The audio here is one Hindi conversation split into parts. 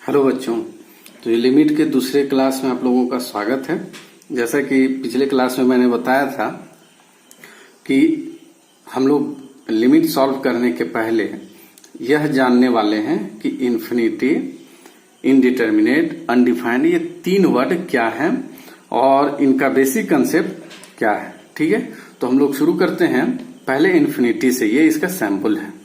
हेलो बच्चों। तो ये लिमिट के दूसरे क्लास में आप लोगों का स्वागत है। जैसा कि पिछले क्लास में मैंने बताया था कि हम लोग लिमिट सॉल्व करने के पहले यह जानने वाले हैं कि इन्फिनिटी, इनडिटर्मिनेट, अनडिफाइंड ये तीन वर्ड क्या हैं और इनका बेसिक कंसेप्ट क्या है। ठीक है, तो हम लोग शुरू करते हैं पहले इन्फिनिटी से। ये इसका सैंपल है।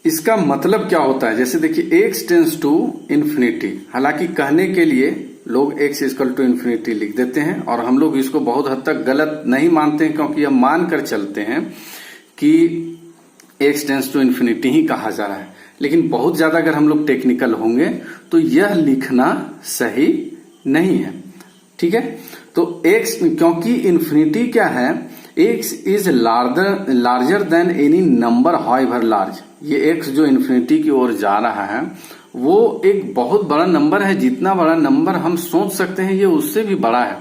इसका मतलब क्या होता है, जैसे देखिए x टेंस टू इन्फिनिटी। हालांकि कहने के लिए लोग x इक्वल टू इन्फिनिटी लिख देते हैं और हम लोग इसको बहुत हद तक गलत नहीं मानते हैं, क्योंकि हम मानकर चलते हैं कि x टेंस टू इन्फिनिटी ही कहा जा रहा है। लेकिन बहुत ज्यादा अगर हम लोग टेक्निकल होंगे तो यह लिखना सही नहीं है। ठीक है, तो x, क्योंकि इन्फिनिटी क्या है, x is larger than any number however large. ये x जो इन्फिनिटी की ओर जा रहा है वो एक बहुत बड़ा नंबर है। जितना बड़ा नंबर हम सोच सकते हैं ये उससे भी बड़ा है।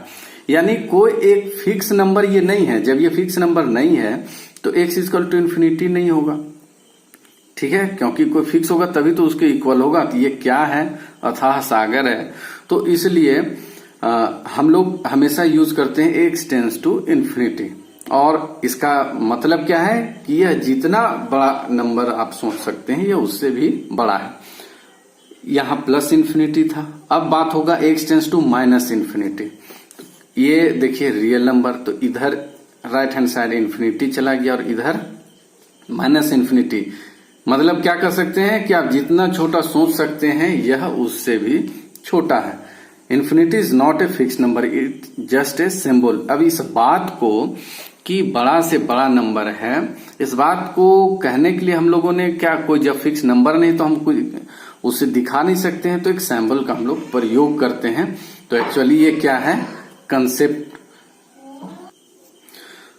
यानी कोई एक फिक्स नंबर ये नहीं है। जब ये फिक्स नंबर नहीं है तो x इक्वल टू इन्फिनिटी नहीं होगा। ठीक है, क्योंकि कोई फिक्स होगा तभी तो उसके इक्वल होगा कि ये क्या है, अथाह सागर है। तो इसलिए हम लोग हमेशा यूज करते हैं x टेंस टू इन्फिनिटी। और इसका मतलब क्या है कि यह जितना बड़ा नंबर आप सोच सकते हैं ये उससे भी बड़ा है। यहां प्लस इन्फिनिटी था, अब बात होगा x tends to minus infinity. ये देखिए रियल नंबर, तो इधर राइट हैंड साइड इन्फिनिटी चला गया और इधर माइनस इन्फिनिटी। मतलब क्या कर सकते हैं कि आप जितना छोटा सोच सकते हैं यह उससे भी छोटा है। Infinity is not a fix number, it just a symbol. अब इस बात को कि बड़ा से बड़ा नंबर है, इस बात को कहने के लिए हम लोगों ने क्या, कोई जब फिक्स नंबर नहीं तो हम कोई उसे दिखा नहीं सकते हैं, तो एक सैंबल का हम लोग प्रयोग करते हैं। तो एक्चुअली ये क्या है, कंसेप्ट।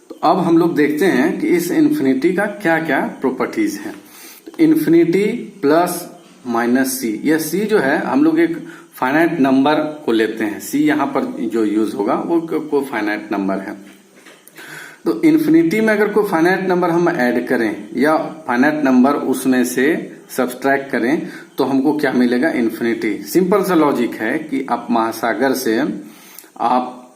तो अब हम लोग देखते हैं कि इस इन्फिनिटी का क्या क्या प्रॉपर्टीज है। इन्फिनिटी प्लस माइनस सी, यह सी जो है हम लोग एक फाइनाइट नंबर को लेते हैं। सी यहां पर जो यूज होगा वो कोई फाइनाइट नंबर है। तो इन्फिनिटी में अगर कोई फाइनाइट नंबर हम ऐड करें या फाइनाइट नंबर उसमें से सब्सट्रैक्ट करें तो हमको क्या मिलेगा, इन्फिनिटी। सिंपल सा लॉजिक है कि आप महासागर से आप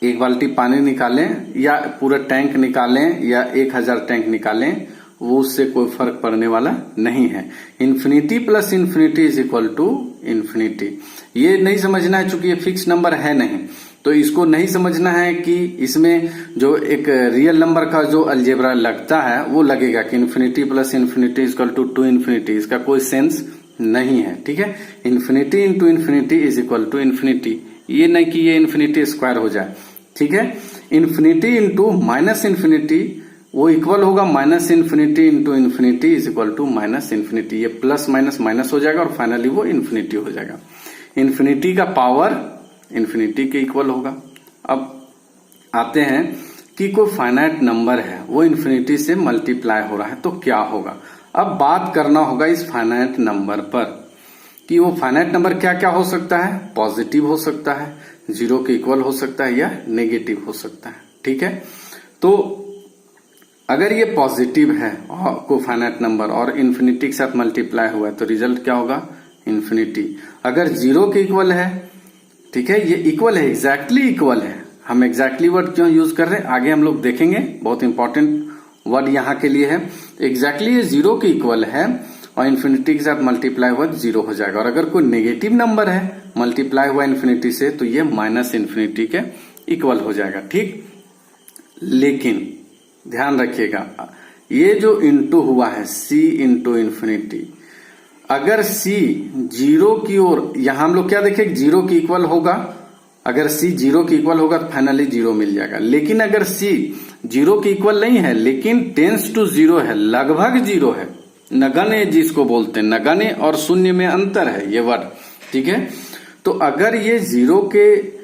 एक बाल्टी पानी निकालें या पूरा टैंक निकालें या 1000 टैंक निकालें, वो उससे कोई फर्क पड़ने वाला नहीं है। Infinity plus infinity is equal to infinity. ये नहीं समझना है, चूंकि ये फिक्स नंबर है नहीं, तो इसको नहीं समझना है कि इसमें जो एक रियल नंबर का जो अलजेब्रा लगता है वो लगेगा कि infinity plus infinity is equal to infinity. इसका कोई सेंस नहीं है। ठीक है, infinity into infinity is equal to infinity. ये नहीं कि ये इन्फिनिटी स्क्वायर हो जाए। ठीक है, इन्फिनिटी इंटू माइनस इन्फिनिटी वो इक्वल होगा minus infinity into infinity is equal to minus infinity. ये प्लस माइनस माइनस हो जाएगा और फाइनली वो इन्फिनिटी हो जाएगा। इन्फिनिटी का पावर इन्फिनिटी के इक्वल होगा। अब आते हैं कि कोई फाइनाइट नंबर है वो इन्फिनिटी से मल्टीप्लाई हो रहा है तो क्या होगा। अब बात करना होगा इस फाइनाइट नंबर पर कि वो फाइनाइट नंबर क्या क्या हो सकता है। पॉजिटिव हो सकता है, 0 के इक्वल हो सकता है या नेगेटिव हो सकता है। ठीक है, तो अगर ये पॉजिटिव है कोई फाइनाइट नंबर और इन्फिनिटी के साथ मल्टीप्लाई हुआ है तो रिजल्ट क्या होगा, इन्फिनिटी। अगर 0 के इक्वल है, ठीक है, ये इक्वल है, एग्जैक्टली इक्वल है। हम एग्जैक्टली वर्ड क्यों यूज कर रहे हैं आगे हम लोग देखेंगे, बहुत इंपॉर्टेंट वर्ड यहां के लिए है। एग्जैक्टली ये 0 के इक्वल है और इन्फिनिटी के साथ मल्टीप्लाई हुआ 0 हो जाएगा। और अगर कोई नेगेटिव नंबर है मल्टीप्लाई हुआ इन्फिनिटी से तो ये माइनस इन्फिनिटी के इक्वल हो जाएगा। ठीक, लेकिन ध्यान रखिएगा ये जो इंटू हुआ है c इंटू इन्फिनिटी, अगर c 0 की ओर, यहां हम लोग क्या देखें, 0 की इक्वल होगा। अगर c 0 की इक्वल होगा तो फाइनली 0 मिल जाएगा। लेकिन अगर c 0 की इक्वल नहीं है लेकिन टेंस टू 0 है, लगभग 0 है, नगण्य जिसको बोलते हैं, नगण्य और शून्य में अंतर है ये वर्ड। ठीक है, तो अगर ये 0 के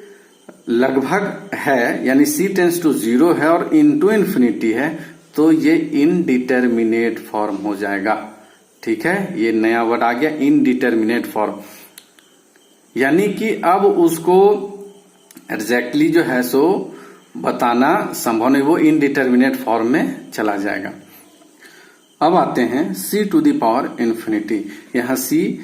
लगभग है यानी c टेंस टू 0 है और इनटू इन्फिनिटी है तो ये इनडिटर्मिनेट फॉर्म हो जाएगा। ठीक है, ये नया वर्ड आ गया, इनडिटर्मिनेट फॉर्म। यानी कि अब उसको एग्जैक्टली जो है सो बताना संभव नहीं, वो इनडिटर्मिनेट फॉर्म में चला जाएगा। अब आते हैं c to the power infinity. यहाँ c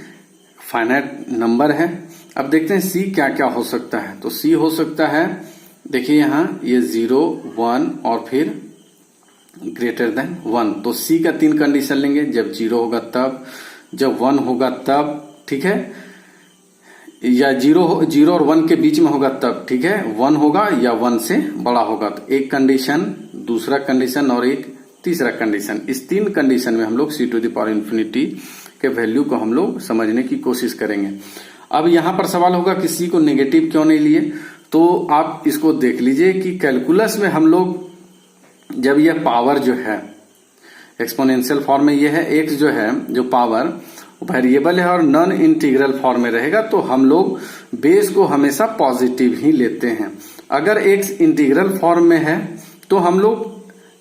फाइनाइट नंबर है। अब देखते हैं c क्या क्या हो सकता है। तो c हो सकता है, देखिए यहाँ ये 0, 1 और फिर ग्रेटर देन 1। तो c का 3 कंडीशन लेंगे, जब 0 होगा तब, जब 1 होगा तब, ठीक है, या 0 और 1 के बीच में होगा तब, ठीक है, 1 होगा या 1 से बड़ा होगा। तो एक कंडीशन, दूसरा कंडीशन और एक तीसरा कंडीशन। इस 3 कंडीशन में हम लोग c to the power infinity के वैल्यू को हम लोग समझने की कोशिश करेंगे। अब यहां पर सवाल होगा कि c को नेगेटिव क्यों नहीं लिए। तो आप इसको देख लीजिए कि कैलकुलस में हम लोग जब यह पावर जो है एक्सपोनेंशियल फॉर्म में ये है, x जो है जो पावर वेरिएबल है और नॉन इंटीग्रल फॉर्म में रहेगा, तो हम लोग बेस को हमेशा पॉजिटिव ही लेते हैं। अगर x इंटीग्रल फॉर्म में है तो हम लोग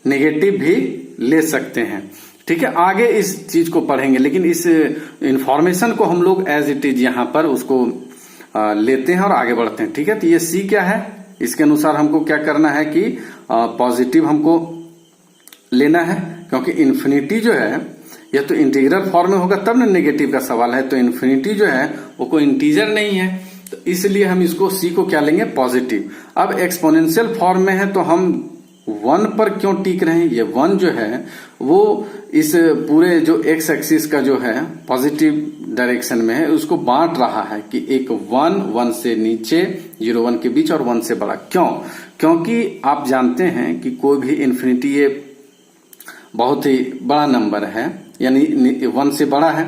नेगेटिव भी ले सकते हैं, ठीक है। आगे इस चीज को पढ़ेंगे, लेकिन इस इंफॉर्मेशन को हम लोग एज इट इज यहाँ पर उसको लेते हैं और आगे बढ़ते हैं, ठीक है। तो ये c क्या है, इसके अनुसार हमको क्या करना है कि पॉजिटिव हमको लेना है, क्योंकि इन्फिनिटी जो है यह तो इंटीग्रल फॉर्म में होगा तब ना नेगेटिव का सवाल है। तो इन्फिनिटी जो है वो कोई इंटीजर नहीं है, तो इसलिए हम इसको c को क्या लेंगे, पॉजिटिव। अब एक्सपोनेंशियल फॉर्म में है तो हम 1 पर क्यों टिक रहे हैं। ये 1 जो है वो इस पूरे जो x एक्सिस का जो है पॉजिटिव डायरेक्शन में है, उसको बांट रहा है कि एक 1 से नीचे, 0 1 के बीच और 1 से बड़ा। क्यों? क्योंकि आप जानते हैं कि कोई भी इन्फिनिटी ये बहुत ही बड़ा नंबर है, यानी 1 से बड़ा है।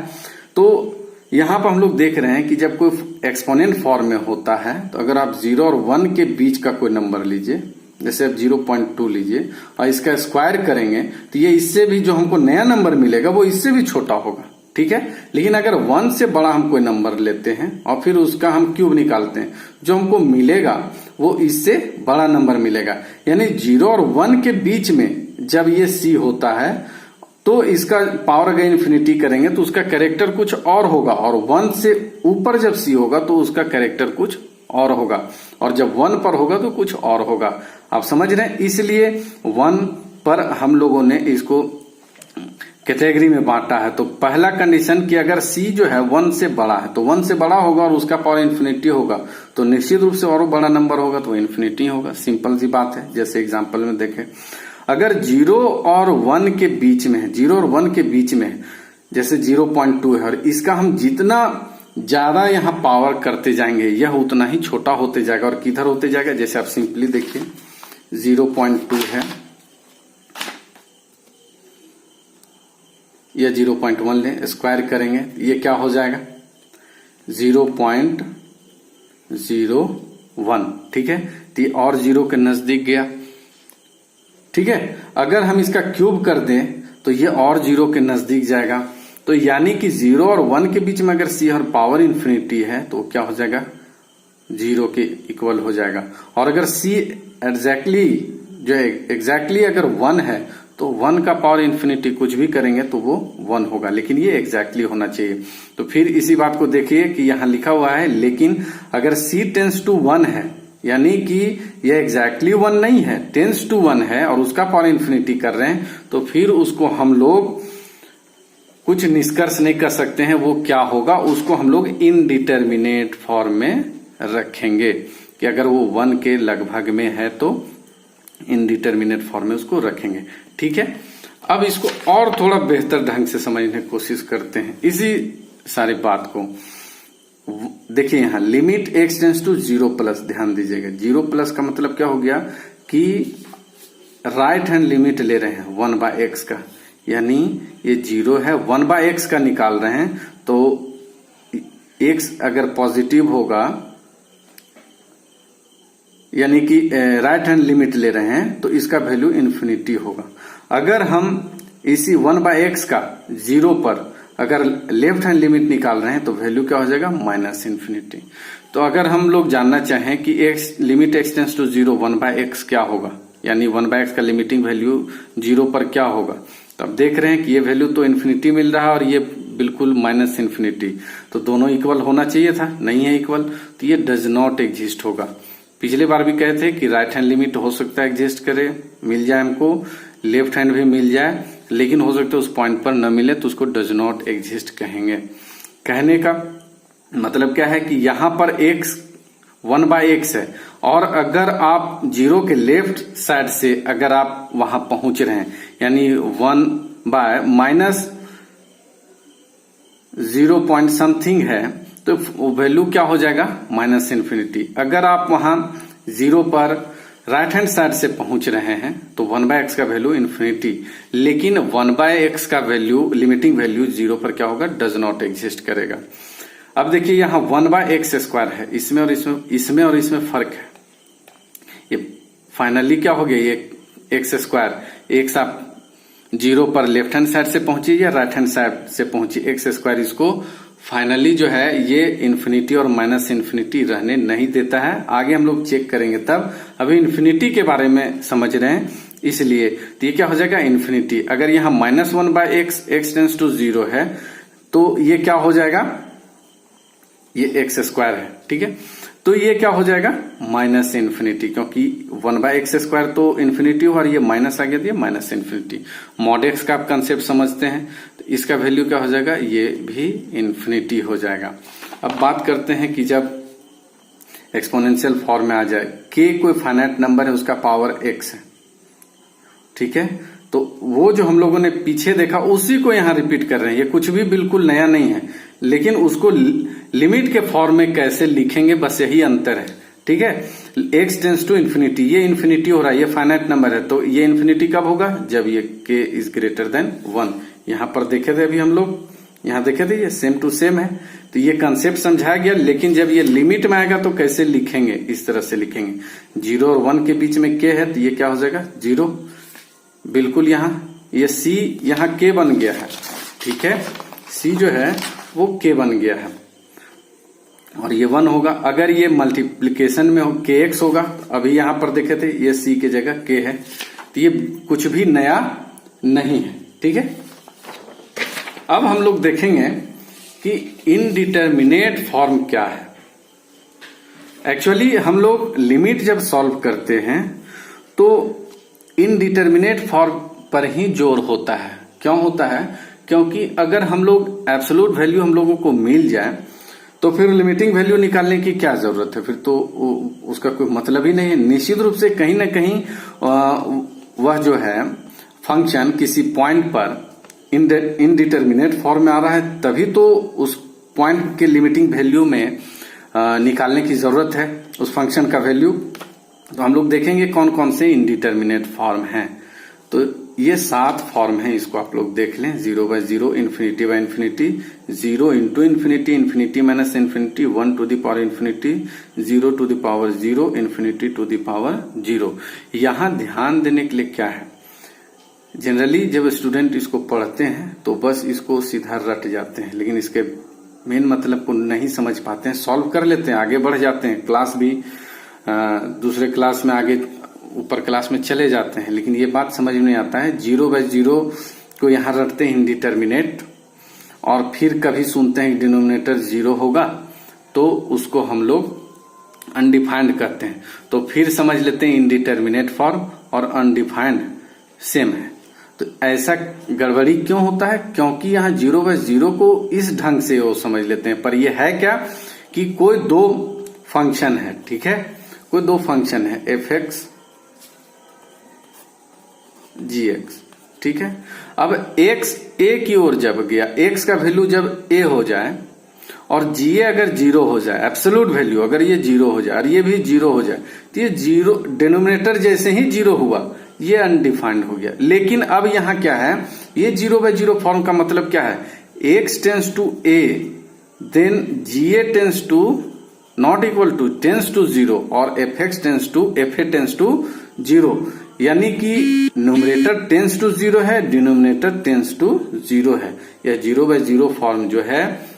तो यहां पर हम लोग देख रहे हैं कि जब कोई एक्सपोनेंट फॉर्म में होता है, तो अगर आप 0 और 1 के बीच का कोई नंबर लीजिए, जैसे आप 0.2 लीजिए और इसका स्क्वायर करेंगे, तो ये इससे भी जो हमको नया नंबर मिलेगा वो इससे भी छोटा होगा, ठीक है। लेकिन अगर 1 से बड़ा हम कोई नंबर लेते हैं और फिर उसका हम क्यूब निकालते हैं, जो हमको मिलेगा वो इससे बड़ा नंबर मिलेगा। यानी 0 और 1 के बीच में जब ये c होता है तो इसका पावर अगर इन्फिनिटी करेंगे तो उसका कैरेक्टर कुछ और होगा, और 1 से ऊपर जब c होगा तो उसका कैरेक्टर कुछ और होगा, और जब 1 पर होगा तो कुछ और होगा। आप समझ रहे हैं, इसलिए 1 पर हम लोगों ने इसको कैटेगरी में बांटा है। तो पहला कंडीशन कि अगर c जो है 1 से बड़ा है, तो 1 से बड़ा होगा और उसका पावर इन्फिनिटी होगा, तो निश्चित रूप से और बड़ा नंबर होगा तो इन्फिनिटी होगा। सिंपल सी बात है। जैसे एग्जांपल में देखें, अगर 0 और 1 के बीच में है, 0 और 1 के बीच में है, जैसे 0.2 है, और इसका हम जितना ज्यादा यहाँ पावर करते जाएंगे यह उतना ही छोटा होते जाएगा। और किधर होते जाएगा, जैसे आप सिंपली देखिए 0.2 है, या 0.1 लें, स्क्वायर करेंगे ये क्या हो जाएगा 0.01, ठीक है। तो ये और 0 के नजदीक गया, ठीक है। अगर हम इसका क्यूब कर दें तो ये और 0 के नजदीक जाएगा। तो यानी कि 0 और 1 के बीच में अगर c और पावर इन्फिनिटी है तो क्या हो जाएगा, 0 के इक्वल हो जाएगा। और अगर c एग्जैक्टली जो है एग्जैक्टली अगर 1 है तो 1 का पावर इन्फिनिटी कुछ भी करेंगे तो वो 1 होगा, लेकिन ये एग्जैक्टली होना चाहिए। तो फिर इसी बात को देखिए कि यहाँ लिखा हुआ है, लेकिन अगर c टेंस टू 1 है, यानी कि यह एग्जैक्टली 1 नहीं है, टेंस टू 1 है और उसका पावर इन्फिनिटी कर रहे हैं, तो फिर उसको हम लोग कुछ निष्कर्ष नहीं कर सकते हैं। वो क्या होगा, उसको हम लोग इनडिटर्मिनेट फॉर्म में रखेंगे कि अगर वो 1 के लगभग में है तो इनडिटर्मिनेट फॉर्म में उसको रखेंगे, ठीक है। अब इसको और थोड़ा बेहतर ढंग से समझने की कोशिश करते हैं इसी सारी बात को। देखिए यहाँ limit x tends to 0 plus, ध्यान दीजिएगा 0 प्लस का मतलब क्या हो गया कि राइट हैंड लिमिट ले रहे हैं 1/x का, यानी ये 0 है, 1/x का निकाल रहे हैं। तो x अगर पॉजिटिव होगा, यानी कि राइट हैंड लिमिट ले रहे हैं, तो इसका वैल्यू इन्फिनिटी होगा। अगर हम इसी 1/x का 0 पर अगर लेफ्ट हैंड लिमिट निकाल रहे हैं तो वैल्यू क्या हो जाएगा, -इन्फिनिटी। तो अगर हम लोग जानना चाहें कि limit x tends to 0 1/x क्या होगा, यानी 1/x का लिमिटिंग वैल्यू 0 पर क्या होगा, तो अब देख रहे हैं कि ये वैल्यू तो इन्फिनिटी मिल रहा है और ये बिल्कुल -इन्फिनिटी, तो दोनों इक्वल होना चाहिए था, नहीं है इक्वल, तो ये डज नॉट एग्जिस्ट होगा। पिछले बार भी कहे थे कि राइट हैंड लिमिट हो सकता है एग्जिस्ट करे, मिल जाए हमको, लेफ्ट हैंड भी मिल जाए, लेकिन हो सकता है उस पॉइंट पर न मिले तो उसको डज नॉट एग्जिस्ट कहेंगे। कहने का मतलब क्या है कि यहां पर x 1/x है, और अगर आप 0 के लेफ्ट साइड से अगर आप वहां पहुंच रहे हैं, यानी 1/-0 पॉइंट समथिंग है, तो वैल्यू क्या हो जाएगा, -इन्फिनिटी। अगर आप वहां 0 पर राइट हैंड साइड से पहुंच रहे हैं तो 1/x का वैल्यू इन्फिनिटी, लेकिन 1/x का वैल्यू लिमिटिंग वैल्यू 0 पर क्या होगा, डज नॉट एग्जिस्ट करेगा। अब देखिए यहां 1/x² है, इसमें और इसमें फर्क है। ये फाइनली क्या हो गया, ये x², x आप 0 पर लेफ्ट हैंड साइड से पहुंची या राइट हैंड साइड से पहुंची, x², इसको फाइनली जो है ये इन्फिनिटी और -इन्फिनिटी रहने नहीं देता है। आगे हम लोग चेक करेंगे तब, अभी इन्फिनिटी के बारे में समझ रहे हैं, इसलिए तो ये क्या हो जाएगा, इन्फिनिटी। अगर यहाँ -1/x, x टेंस टू 0 है, तो ये क्या हो जाएगा, ये x² है, ठीक है। तो ये क्या हो जाएगा, -इन्फिनिटी, क्योंकि 1/x² तो इन्फिनिटी हुआ और ये माइनस आ गया, तो ये -इन्फिनिटी। मॉड x का आप कंसेप्ट समझते हैं, तो इसका वैल्यू क्या हो जाएगा, ये भी इन्फिनिटी हो जाएगा। अब बात करते हैं कि जब एक्सपोनेंशियल फॉर्म में आ जाए, k कोई फाइनाइट नंबर है, उसका पावर x है, ठीक है। तो वो जो हम लोगों ने पीछे देखा उसी को यहां रिपीट कर रहे हैं, ये कुछ भी बिल्कुल नया नहीं है, लेकिन उसको लिमिट के फॉर्म में कैसे लिखेंगे, बस यही अंतर है, ठीक है। x टेंस टू इन्फिनिटी, ये इन्फिनिटी हो रहा है, ये फाइनाइट नंबर है, तो ये इन्फिनिटी कब होगा, जब ये k इज ग्रेटर देन 1। यहां पर देखे थे अभी हम लोग, यहां देखे थे, ये सेम टू सेम है, तो ये कंसेप्ट समझाया गया। लेकिन जब ये लिमिट में आएगा तो कैसे लिखेंगे, इस तरह से लिखेंगे, 0 और 1 के बीच में k है, तो ये क्या हो जाएगा, 0, बिल्कुल। यहाँ ये c यहाँ k बन गया है, ठीक है, c जो है वो k बन गया है, और ये 1 होगा। अगर ये मल्टीप्लीकेशन में kx होगा, अभी यहां पर देखे थे ये c की जगह k है, तो ये कुछ भी नया नहीं है, ठीक है। अब हम लोग देखेंगे कि इनडिटर्मिनेट फॉर्म क्या है। एक्चुअली हम लोग लिमिट जब सॉल्व करते हैं तो इनडिटर्मिनेट फॉर्म पर ही जोर होता है। क्यों होता है, क्योंकि अगर हम लोग एब्सोल्यूट वैल्यू हम लोगों को मिल जाए तो फिर लिमिटिंग वैल्यू निकालने की क्या जरूरत है, फिर तो उसका कोई मतलब ही नहीं है। निश्चित रूप से कहीं ना कहीं वह जो है फंक्शन किसी पॉइंट पर इनडिटर्मिनेट फॉर्म में आ रहा है, तभी तो उस पॉइंट के लिमिटिंग वैल्यू में निकालने की जरूरत है उस फंक्शन का वैल्यू। तो हम लोग देखेंगे कौन कौन से इनडिटर्मिनेट फॉर्म हैं। तो ये 7 फॉर्म हैं, इसको आप लोग देख लें, 0/0, इन्फिनिटी/इन्फिनिटी, 0 × infinity, infinity minus infinity, 1 to the power infinity, 0 to the power 0, infinity to the power 0। यहां ध्यान देने के लिए क्या है, जनरली जब स्टूडेंट इसको पढ़ते हैं तो बस इसको सीधा रट जाते हैं, लेकिन इसके मेन मतलब को नहीं समझ पाते हैं, सॉल्व कर लेते हैं, आगे बढ़ जाते हैं, क्लास भी दूसरे क्लास में आगे ऊपर क्लास में चले जाते हैं, लेकिन ये बात समझ में नहीं आता है। 0/0 को यहां रटते हैं इनडिटर्मिनेट, और फिर कभी सुनते हैं डिनोमिनेटर 0 होगा तो उसको हम लोग अनडिफाइंड करते हैं, तो फिर समझ लेते हैं इनडिटर्मिनेट फॉर्म और अनडिफाइंड सेम है। तो ऐसा गड़बड़ी क्यों होता है, क्योंकि यहाँ 0/0 को इस ढंग से वो समझ लेते हैं, पर यह है क्या कि कोई 2 फंक्शन है, ठीक है, कोई 2 फंक्शन है f(x), g(x), ठीक है। अब x a की ओर जब गया, x का वैल्यू जब a हो जाए और ga अगर 0 हो जाए, एब्सोल्यूट वैल्यू अगर ये 0 हो जाए और ये भी 0 हो जाए, तो ये 0 डिनोमिनेटर जैसे ही 0 हुआ ये अनडिफाइंड हो गया। लेकिन अब यहां क्या है, ये 0/0 फॉर्म का मतलब क्या है, x tends to a, then ga tends to not equal to tends to 0 और f(x) tends to fa tends to 0, यानी कि न्यूमरेटर टेंस टू 0 है, डिनोमिनेटर टेंस टू 0 है। यह 0/0 फॉर्म जो है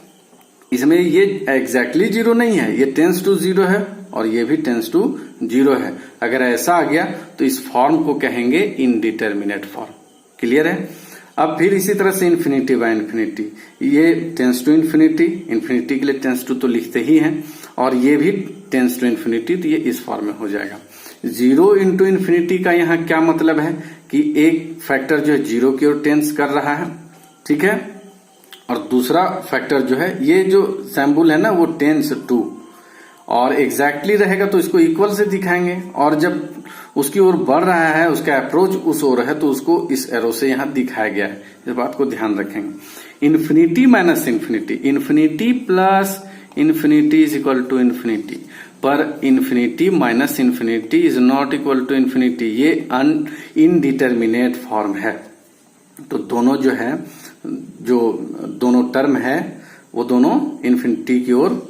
इसमें ये एग्जैक्टली 0 नहीं है, ये टेंस टू 0 है और ये भी टेंस टू 0 है। अगर ऐसा आ गया तो इस फॉर्म को कहेंगे इनडिटर्मिनेट फॉर्म। क्लियर है। अब फिर इसी तरह से इन्फिनिटी/इन्फिनिटी, ये टेंस टू इन्फिनिटी, इन्फिनिटी के लिए टेंस टू तो लिखते ही हैं, और ये भी टेंस टू इन्फिनिटी, तो ये इस फॉर्म में हो जाएगा। 0 × इन्फिनिटी का यहाँ क्या मतलब है कि एक फैक्टर जो है 0 की ओर टेंस कर रहा है, ठीक है, और दूसरा फैक्टर जो है ये जो सैम्बुल है ना वो टेंस टू, और एग्जैक्टली रहेगा तो इसको इक्वल से दिखाएंगे, और जब उसकी ओर बढ़ रहा है, उसका अप्रोच उस ओर है, तो उसको इस एरो से यहां दिखाया गया है। इस बात को ध्यान रखेंगे। Infinity minus infinity, infinity plus infinity is equal to infinity, पर infinity minus infinity is not equal to infinity, ये इनडिटर्मिनेट फॉर्म है। तो दोनों जो है, जो दोनों टर्म है वो दोनों इन्फिनिटी की ओर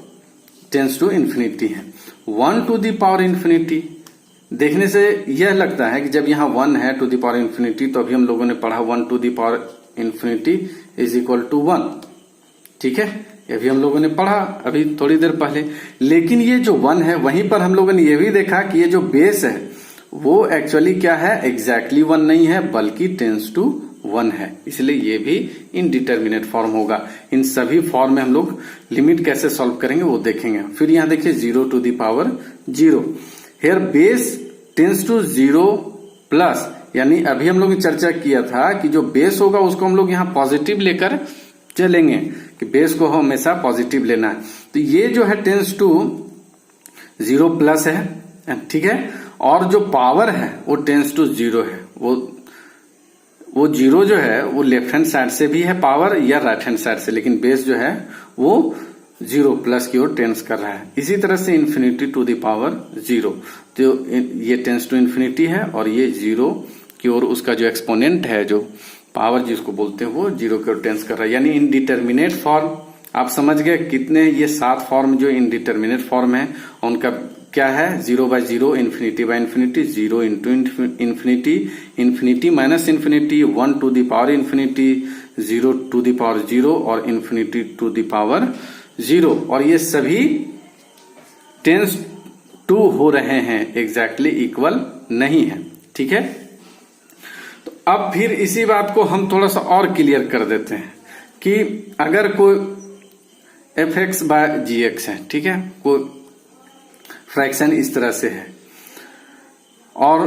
टेंस टू इन्फिनिटी है। 1 टू द पावर इन्फिनिटी, देखने से यह लगता है कि जब यहाँ 1 है टू द पावर इन्फिनिटी, तो अभी हम लोगों ने पढ़ा 1 to the power infinity is equal to 1, ठीक है, ये भी हम लोगों ने पढ़ा अभी थोड़ी देर पहले। लेकिन ये जो 1 है, वहीं पर हम लोगों ने ये भी देखा कि ये जो बेस है वो एक्चुअली क्या है, एग्जैक्टली 1 नहीं है बल्कि टेंस टू 1 है, इसलिए ये भी इनडिटर्मिनेट फॉर्म होगा। इन सभी फॉर्म में हम लोग लिमिट कैसे सॉल्व करेंगे वो देखेंगे। फिर यहां देखिए 0 to the power 0, here base tends to 0 plus, यानी अभी हम लोग ने चर्चा किया था कि जो बेस होगा उसको हम लोग यहाँ पॉजिटिव लेकर चलेंगे, कि बेस को हमेशा पॉजिटिव लेना है। तो ये जो है टेंस टू 0 प्लस है, ठीक है, और जो पावर है वो टेंस टू 0 है। वो 0 जो है वो लेफ्ट हैंड साइड से भी है पावर या राइट हैंड साइड से, लेकिन बेस जो है वो 0 प्लस की ओर टेंस कर रहा है। इसी तरह से इन्फिनिटी टू द पावर 0, तो ये टेंस टू इन्फिनिटी है, और ये 0 की ओर उसका जो एक्सपोनेंट है, जो पावर जिसको बोलते हैं, वो 0 की ओर टेंस कर रहा है, यानी इनडिटर्मिनेट फॉर्म। आप समझ गए कितने, ये 7 फॉर्म जो इनडिटर्मिनेट फॉर्म है उनका क्या है, 0 by 0, infinity by infinity, 0 into infinity, infinity minus infinity, 1 to the power infinity, 0 to the power 0 और इन्फिनिटी टू द पावर 0, और ये सभी टेंस टू हो रहे हैं, एग्जैक्टली इक्वल नहीं है, ठीक है। तो अब फिर इसी बात को हम थोड़ा सा और क्लियर कर देते हैं कि अगर कोई fx बाय gx है, ठीक है, कोई फ्रैक्शन इस तरह से है, और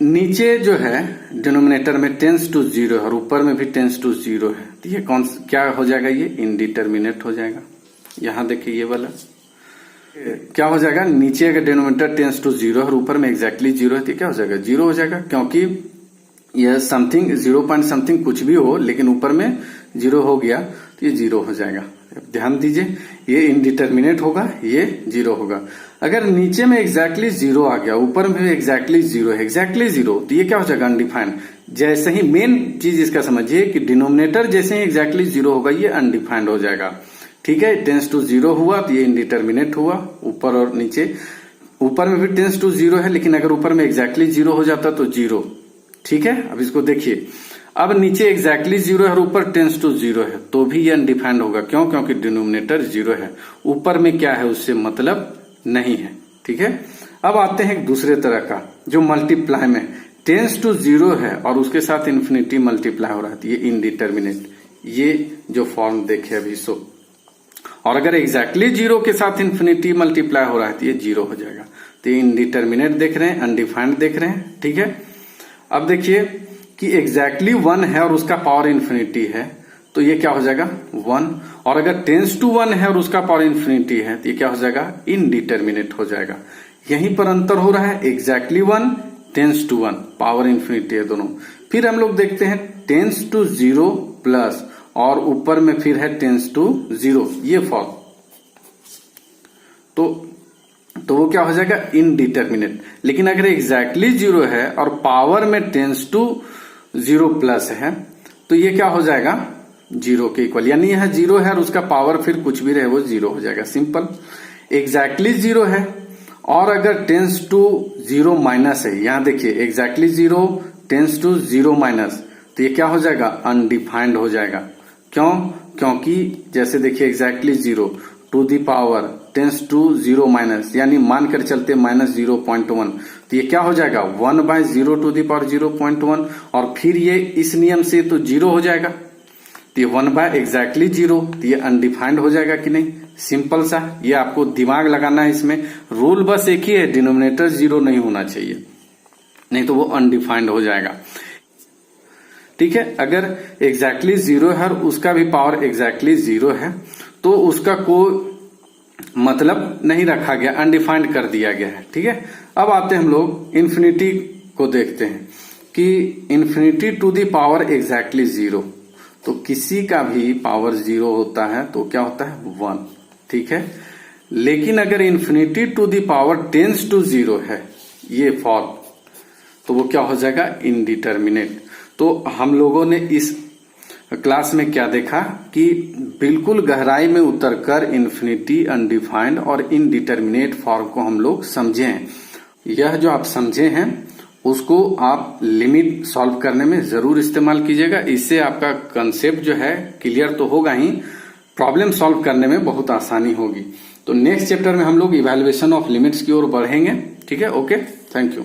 नीचे जो है डिनोमिनेटर में टेंस टू 0 है और ऊपर में भी टेंस टू 0 है, तो ये क्या हो जाएगा, ये इनडिटर्मिनेट हो जाएगा। यहां देखिए ये वाला क्या हो जाएगा, नीचे अगर डिनोमिनेटर टेंस टू 0 है और ऊपर में एग्जैक्टली 0 है, तो क्या हो जाएगा, 0 हो जाएगा, क्योंकि यह समथिंग 0 पॉइंट समथिंग कुछ भी हो, लेकिन ऊपर में 0 हो गया तो ये 0 हो जाएगा। ध्यान दीजिए, ये इनडिटर्मिनेट होगा, ये 0 होगा। अगर नीचे में एग्जैक्टली 0 आ गया, ऊपर में एग्जैक्टली 0 है, एग्जैक्टली 0, तो ये क्या हो जाएगा, अनडिफाइंड। जैसे ही मेन चीज इसका समझिए कि डिनोमिनेटर जैसे ही एग्जैक्टली 0 होगा, ये अनडिफाइंड हो जाएगा, ठीक है। टेंस टू 0 हुआ तो ये इनडिटर्मिनेट हुआ, ऊपर और नीचे। ऊपर में भी टेंस टू 0 है, लेकिन अगर ऊपर में एग्जैक्टली 0 हो जाता तो 0, ठीक है। अब इसको देखिए, अब नीचे एग्जैक्टली 0 है और ऊपर टेंस टू 0 है, तो भी ये अनडिफाइंड होगा, क्यों, क्योंकि डिनोमिनेटर 0 है, ऊपर में क्या है उससे मतलब नहीं है, ठीक है। अब आते हैं एक दूसरे तरह का, जो मल्टीप्लाई में टेंस टू 0 है और उसके साथ इन्फिनिटी मल्टीप्लाई हो रहा है, ये इनडिटर्मिनेट, ये जो फॉर्म देखे अभी सो। और अगर एग्जैक्टली 0 के साथ इन्फिनिटी मल्टीप्लाई हो रहा है तो ये 0 हो जाएगा। तो ये इनडिटर्मिनेट देख रहे हैं, अनडिफाइंड देख रहे हैं, ठीक है। अब देखिए कि एग्जैक्टली 1 है और उसका पावर इन्फिनिटी है, तो ये क्या हो जाएगा, 1। और अगर टेंस टू 1 है और उसका पावर इन्फिनिटी है, तो ये क्या हो जाएगा, इनडिटर्मिनेट हो जाएगा। यहीं पर अंतर हो रहा है, exactly 1, tends to 1, power infinity है दोनों। फिर हम लोग देखते हैं टेंस टू 0 प्लस, और ऊपर में फिर है टेंस टू 0, ये फॉर्म, तो वो क्या हो जाएगा, इनडिटर्मिनेट। लेकिन अगर एग्जैक्टली 0 है और पावर में टेंस टू 0 प्लस है, तो ये क्या हो जाएगा, 0 के इक्वल, यानी यह 0 है और उसका पावर फिर कुछ भी रहे वो 0 हो जाएगा, सिंपल। एग्जैक्टली 0 है और अगर टेंस टू 0 माइनस है, यहां देखिए एग्जैक्टली 0 टेंस टू 0 माइनस, तो ये क्या हो जाएगा, अनडिफाइंड हो जाएगा। क्यों, क्योंकि जैसे देखिए exactly 0 to the power tends to 0 minus, यानी मान कर चलते माइनस 0.1, तो ये क्या हो जाएगा, 1 बाय 0 टू दी पावर 0.1, और फिर ये इस नियम से तो 0 हो जाएगा, तो ये 1 बाय एग्जैक्टली 0, तो ये अनडिफाइंड हो जाएगा कि नहीं, सिंपल सा। ये आपको दिमाग लगाना है, इसमें रूल बस एक ही है, डिनोमिनेटर 0 नहीं होना चाहिए, नहीं तो वो अनडिफाइंड हो जाएगा। ठीक है। अगर एग्जैक्टली जीरो है और उसका भी पावर एग्जैक्टली जीरो है तो उसका कोई मतलब नहीं रखा गया, अनडिफाइंड कर दिया गया है, ठीक है। अब आते हैं हम लोग इन्फिनिटी को देखते हैं कि infinity to the power exactly zero, तो किसी का भी पावर जीरो होता है तो क्या होता है 1, ठीक है। लेकिन अगर infinity to the power tends to zero है ये फॉर्म, तो वो क्या हो जाएगा इनडिटर्मिनेट। तो हम लोगों ने इस क्लास में क्या देखा कि बिल्कुल गहराई में उतरकर इन्फिनिटी, अनडिफाइंड और इनडिटर्मिनेट फॉर्म को हम लोग समझे हैं। यह जो आप समझे हैं उसको आप लिमिट सॉल्व करने में जरूर इस्तेमाल कीजिएगा। इससे आपका कंसेप्ट जो है क्लियर तो होगा ही, प्रॉब्लम सॉल्व करने में बहुत आसानी होगी। तो नेक्स्ट चैप्टर में हम लोग इवैल्यूएशन ऑफ लिमिट्स की ओर बढ़ेंगे, ठीक है। Okay, thank you.